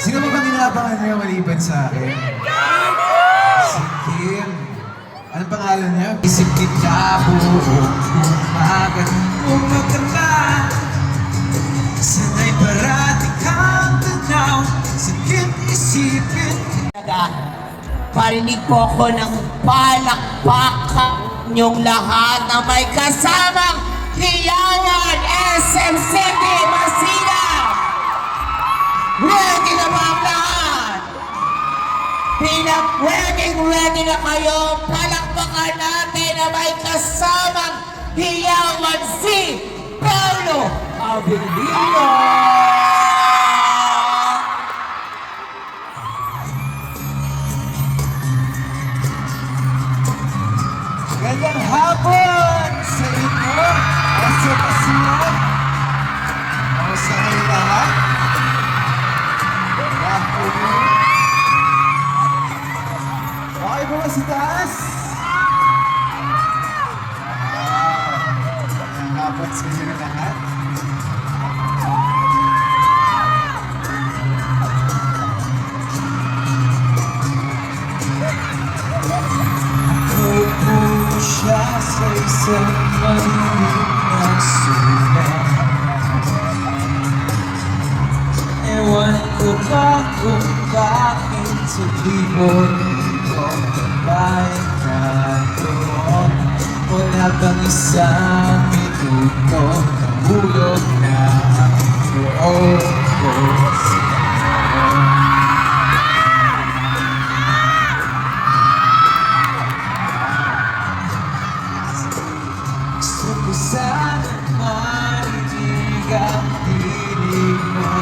Sino ba bang inaabangan niyo maliban sa akin? Si Kim. Anong pangalan niya? Isip kita buong umaga, umagala. Sana'y parating kang tanaw, sakit isipin. Parinig po ko ng palakpakan niyong lahat na may kasamang hiyawan SM City Masina! Ready na ba ang lahat? Ready na kayo? Palakpakan natin na may kasamang hiyawan si Paulo Abilino! Gandang hapon sa inyo, sa Masina. O sa kayo lahat. Good afternoon. Okay ba sa taas? Gandang hapon sa inyo lahat. Siya sa isang malulang sulat. Ewan ko ba kung bakit sa libon ko kapay na doon. Wala bang isang minuto na hulog na ang loob ko sa'yo. Sana marinig ang tinig mo.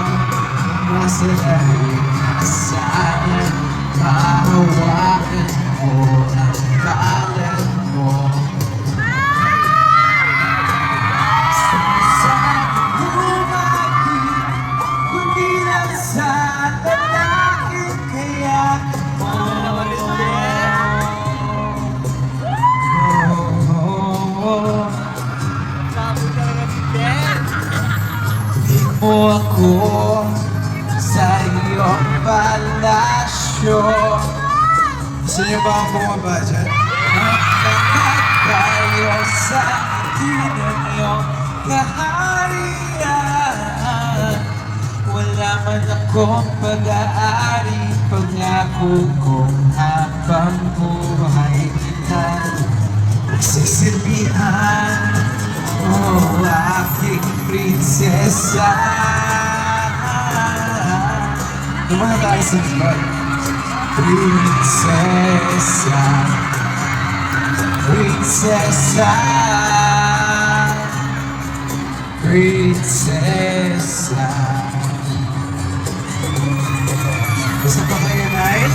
Masalahin na sana mahawakan mo ang kalan mo. Sana bumagi, kundi lang sa tatakin kaya mo. Mo ako sa iyong palasyo. Gusto niyo ba ang bumaba dyan? Magkakat tayo sa atin ang iyong kaharian. Wala man akong pag-aari, pangako kong habang buhay kita nagsisilbihan. Oh, aking prinsesa. Lumana tayo sa iba. Prinsesa. Prinsesa. Prinsesa. Gusto pa kayo, Nay?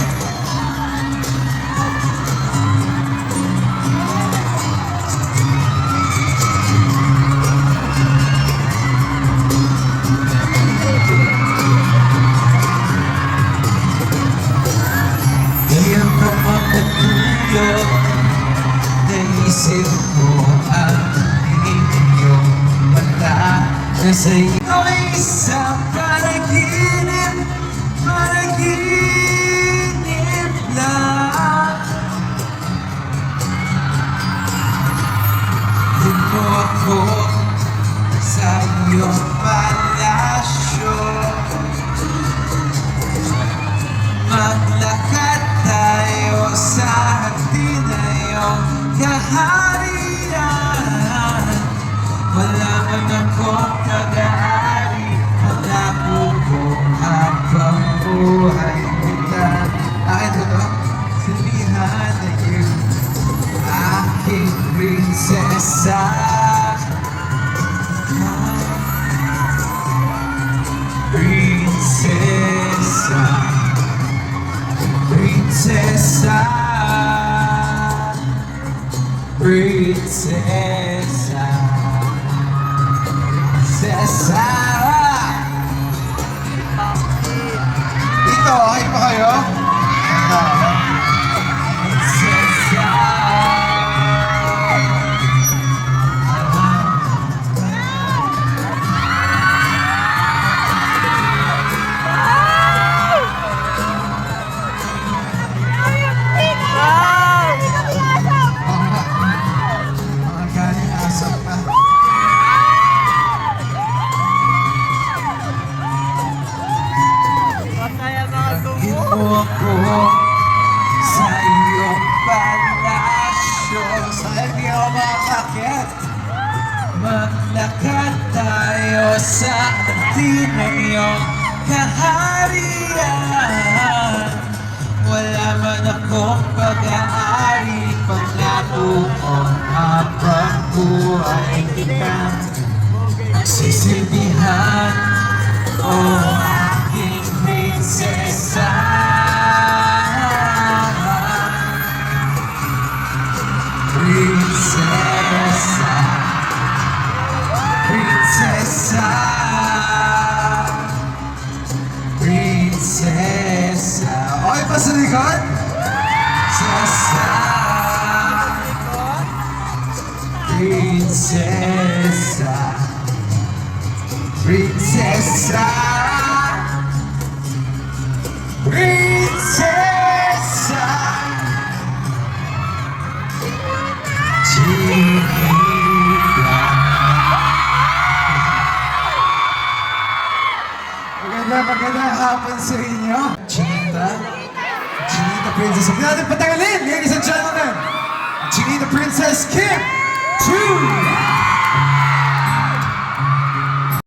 Naisip ko ang inyong mata na sa iyo isang panaginip, panaginip lang. Din mo ako sa iyong palasyo. Maglakad tayo sa hardin na iyong kaharian. Wala man akong pag-aari, pangako kong habang buhay kita. Akin ko to, sabihan na yun, aking prinsesa. Prinsesa. Prinsesa. Prinsesa. Prinsesa. Dito, okay pa kayo? Prinsesa. iyong kaharian. Wala man akong pag-aari, pangako ko habang buhay kitang magsisilbihan, o aking prinsesa. Prinsesa, prinsesa, prinsesa. Okay pa sa likod? Prinsesa, prinsesa, prinsesa, prinsesa. Chinita. Magandang hapon sa inyo. Chinita. Chinita Princess. Huwag natin patagalin, ladies and gentlemen. Chinita Princess Kim 2.